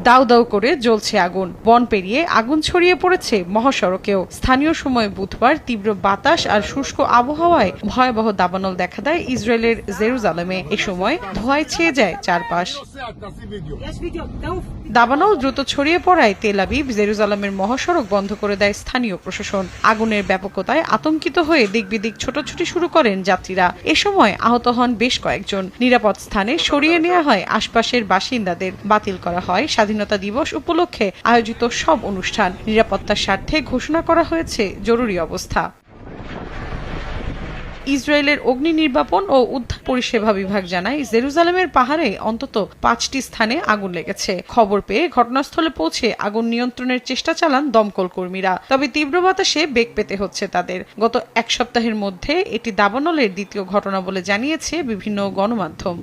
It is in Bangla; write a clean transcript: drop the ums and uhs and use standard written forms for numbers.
দাউ দাউ করে জ্বলছে আগুন। বন পেরিয়ে আগুন ছড়িয়ে পড়েছে মহাসড়কেও। স্থানীয় সময় বুধবার তীব্র বাতাস আর শুষ্ক আবহাওয়ায় ভয়াবহ দাবানল দেখা দেয় ইসরায়েলের জেরুজালেমে। এ সময় ধোঁয়ায় ছেয়ে যায় চারপাশ। দাবানল দ্রুত ছড়িয়ে পড়ায় তেল আবিব জেরুজালেমের মহাসড়ক বন্ধ করে দেয় স্থানীয় প্রশাসন। আগুনের ব্যাপকতায় আতঙ্কিত হয়ে দিকবিদিক ছোটাছুটি শুরু করেন যাত্রীরা। এ সময় আহত হন বেশ কয়েকজন। নিরাপদ স্থানে সরিয়ে নেওয়া হয় আশপাশের বাসিন্দাদের। বাতিল করা হয় স্বাধীনতা দিবস উপলক্ষে আয়োজিত সব অনুষ্ঠান। নিরাপত্তার স্বার্থে ঘোষণা করা হয়েছে জরুরি অবস্থা। ইসরায়েলের অগ্নি নির্বাপন ও উদ্ধার পরিষেবা বিভাগ জানায়, জেরুজালেমের পাহাড়ে অন্তত 5টি স্থানে আগুন লেগেছে। খবর পেয়ে ঘটনাস্থলে পৌঁছে আগুন নিয়ন্ত্রণের চেষ্টা চালান দমকল কর্মীরা। তবে তীব্র বাতাসে বেগ পেতে হচ্ছে তাদের। গত এক সপ্তাহের মধ্যে এটি দাবানলের দ্বিতীয় ঘটনা বলে জানিয়েছে বিভিন্ন গণমাধ্যম।